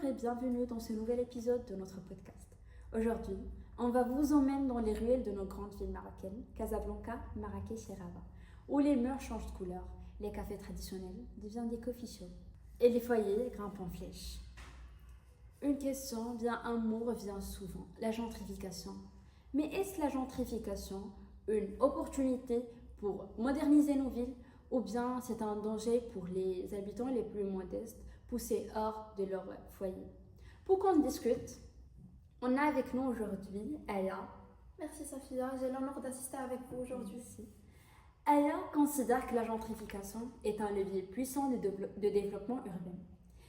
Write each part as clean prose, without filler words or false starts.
Bonjour et bienvenue dans ce nouvel épisode de notre podcast. Aujourd'hui, on va vous emmener dans les ruelles de nos grandes villes marocaines, Casablanca, Marrakech et Rabat, où les murs changent de couleur, les cafés traditionnels deviennent des coffee shops et les foyers grimpent en flèche. Une question, bien un mot revient souvent, la gentrification. Mais est-ce la gentrification une opportunité pour moderniser nos villes ou bien c'est un danger pour les habitants les plus modestes poussés hors de leur foyer? Pour qu'on discute, on a avec nous aujourd'hui Aya. Merci Safia, j'ai l'honneur d'assister avec vous aujourd'hui. Merci. Aya considère que la gentrification est un levier puissant de développement urbain.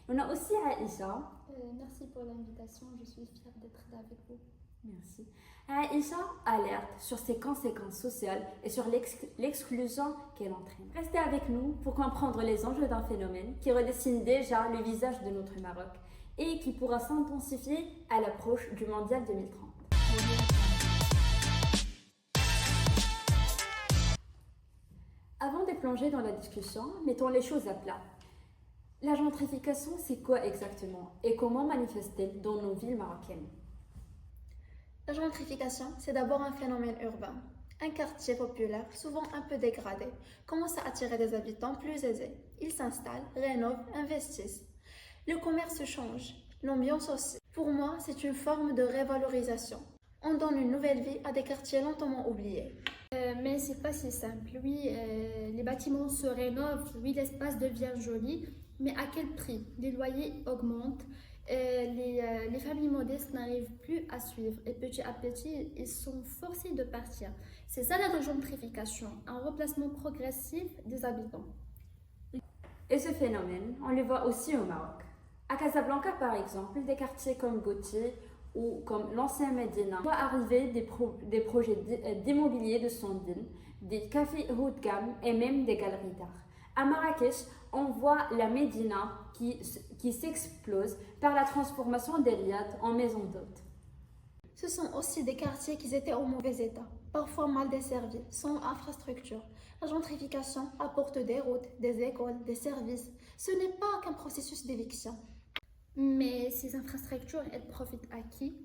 On a aussi Aïcha. Merci pour l'invitation, je suis fière d'être là avec vous. Merci. Aïcha alerte sur ses conséquences sociales et sur l'exclusion qu'elle entraîne. Restez avec nous pour comprendre les enjeux d'un phénomène qui redessine déjà le visage de notre Maroc et qui pourra s'intensifier à l'approche du Mondial 2030. Avant de plonger dans la discussion, mettons les choses à plat. La gentrification, c'est quoi exactement et comment manifeste-t-elle dans nos villes marocaines? La gentrification, c'est d'abord un phénomène urbain. Un quartier populaire, souvent un peu dégradé, commence à attirer des habitants plus aisés. Ils s'installent, rénovent, investissent. Le commerce change, l'ambiance aussi. Pour moi, c'est une forme de révalorisation. On donne une nouvelle vie à des quartiers longtemps oubliés. Mais c'est pas si simple. Oui, les bâtiments se rénovent, oui, l'espace devient joli, mais à quel prix? Les loyers augmentent, les familles modestes n'arrivent plus à suivre et petit à petit, ils sont forcés de partir. C'est ça la gentrification, un remplacement progressif des habitants. Et ce phénomène, on le voit aussi au Maroc. À Casablanca, par exemple, des quartiers comme Gautier ou comme l'ancien Médina voient arriver des projets d'immobilier de Sandine, des cafés haut de gamme et même des galeries d'art. À Marrakech, on voit la Médina qui s'explose par la transformation des riads en maisons d'hôtes. Ce sont aussi des quartiers qui étaient en mauvais état, parfois mal desservis, sans infrastructure. La gentrification apporte des routes, des écoles, des services. Ce n'est pas qu'un processus d'éviction. Mais ces infrastructures, elles profitent à qui?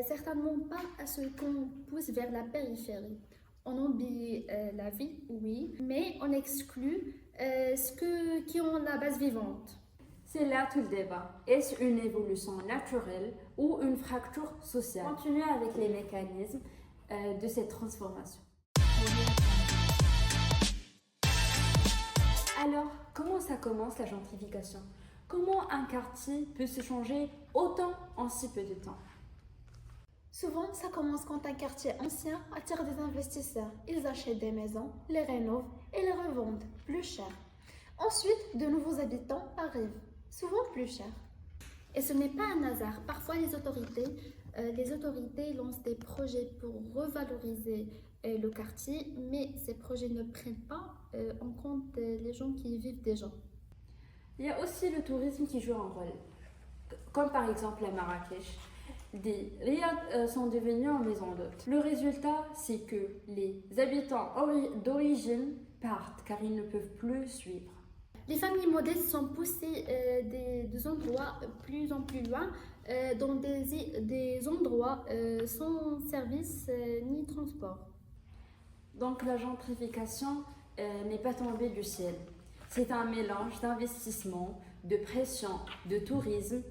Certainement pas à ceux qu'on pousse vers la périphérie. On oublie la vie, oui, mais on exclut qui ont la base vivante. C'est là tout le débat. Est-ce une évolution naturelle ou une fracture sociale? Continuez avec les mécanismes de cette transformation. Alors, comment ça commence la gentrification? Comment un quartier peut se changer autant en si peu de temps? Souvent, ça commence quand un quartier ancien attire des investisseurs. Ils achètent des maisons, les rénovent et les revendent plus cher. Ensuite, de nouveaux habitants arrivent, souvent plus cher. Et ce n'est pas un hasard. Parfois, les autorités lancent des projets pour revaloriser le quartier, mais ces projets ne prennent pas en compte les gens qui y vivent déjà. Il y a aussi le tourisme qui joue un rôle, comme par exemple à Marrakech. Des riads sont devenus en maison d'hôtes. Le résultat, c'est que les habitants d'origine partent car ils ne peuvent plus suivre. Les familles modestes sont poussées des endroits plus en plus loin, dans des endroits sans service ni transport. Donc la gentrification n'est pas tombée du ciel. C'est un mélange d'investissement, de pression, de tourisme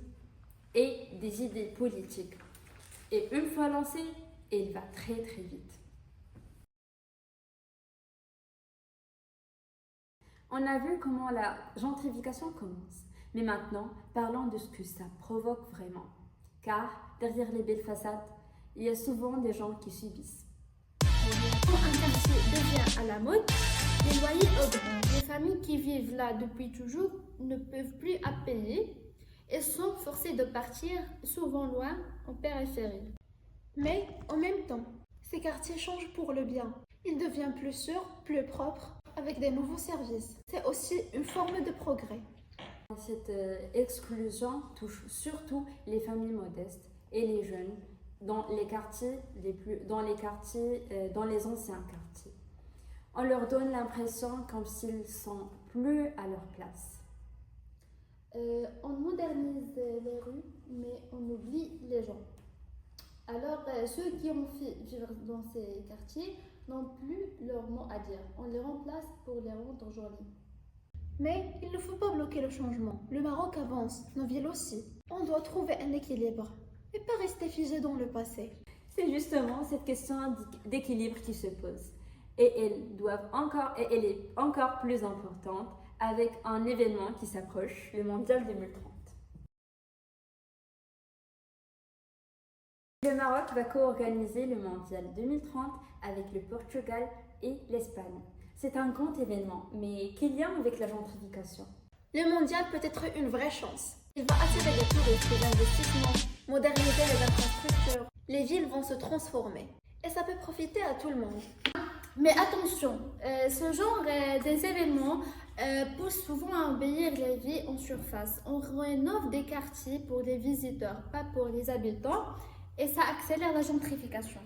et des idées politiques. Et une fois lancée, elle va très très vite. On a vu comment la gentrification commence. Mais maintenant, parlons de ce que ça provoque vraiment. Car derrière les belles façades, il y a souvent des gens qui subissent. Quand un quartier devient à la mode, les loyers augmentent. Les familles qui vivent là depuis toujours ne peuvent plus à payer et sont forcées de partir, souvent loin, en périphérie. Mais en même temps, ces quartiers changent pour le bien. Ils deviennent plus sûrs, plus propres, avec des nouveaux services. C'est aussi une forme de progrès. Cette exclusion touche surtout les familles modestes et les jeunes dans les anciens quartiers. On leur donne l'impression comme s'ils sont plus à leur place. On modernise les rues, mais on oublie les gens. Alors, ceux qui ont fait vivre dans ces quartiers n'ont plus leur mot à dire. On les remplace pour les rendre jolis. Mais il ne faut pas bloquer le changement. Le Maroc avance, nos villes aussi. On doit trouver un équilibre et pas rester figé dans le passé. C'est justement cette question d'équilibre qui se pose. Et elle est encore plus importante avec un événement qui s'approche, le Mondial 2030. Le Maroc va co-organiser le Mondial 2030 avec le Portugal et l'Espagne. C'est un grand événement, mais quel lien avec la gentrification? Le mondial peut être une vraie chance. Il va attirer des touristes, des investissements, moderniser les infrastructures. Les villes vont se transformer et ça peut profiter à tout le monde. Mais attention, ce genre des événements pousse souvent à embellir les villes en surface. On rénove des quartiers pour les visiteurs, pas pour les habitants, et ça accélère la gentrification.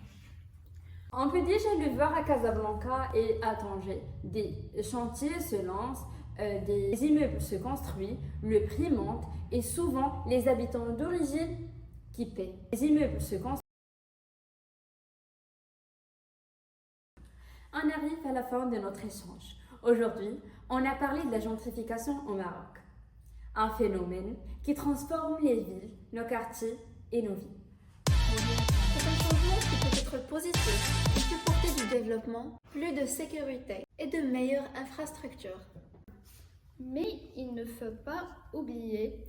On peut déjà le voir à Casablanca et à Tanger. Des chantiers se lancent, des immeubles se construisent, le prix monte et souvent les habitants d'origine qui paient. Les immeubles se construisent. On arrive à la fin de notre échange. Aujourd'hui, on a parlé de la gentrification au Maroc. Un phénomène qui transforme les villes, nos quartiers et nos vies. C'est un changement qui peut être positif. Il peut porter du développement, plus de sécurité et de meilleures infrastructures. Mais il ne faut pas oublier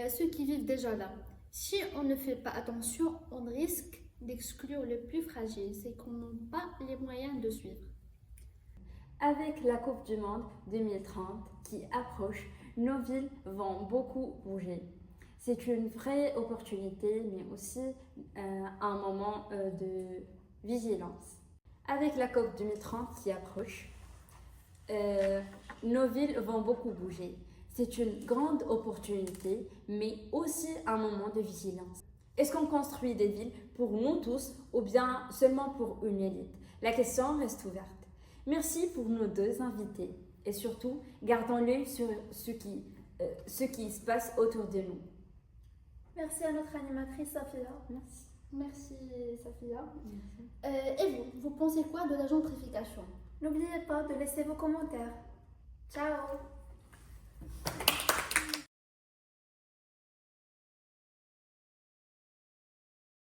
ceux qui vivent déjà là. Si on ne fait pas attention, on risque d'exclure les plus fragiles, ceux qui n'ont pas les moyens de suivre. Avec la Coupe du Monde 2030 qui approche, nos villes vont beaucoup bouger. C'est une vraie opportunité, mais aussi un moment de vigilance. Avec la COP 2030 qui approche, nos villes vont beaucoup bouger. C'est une grande opportunité, mais aussi un moment de vigilance. Est-ce qu'on construit des villes pour nous tous ou bien seulement pour une élite? La question reste ouverte. Merci pour nos deux invités et surtout, gardons l'œil sur ce qui se passe autour de nous. Merci à notre animatrice Safia. Merci. Merci Safia. Et vous pensez quoi de la gentrification? N'oubliez pas de laisser vos commentaires. Ciao!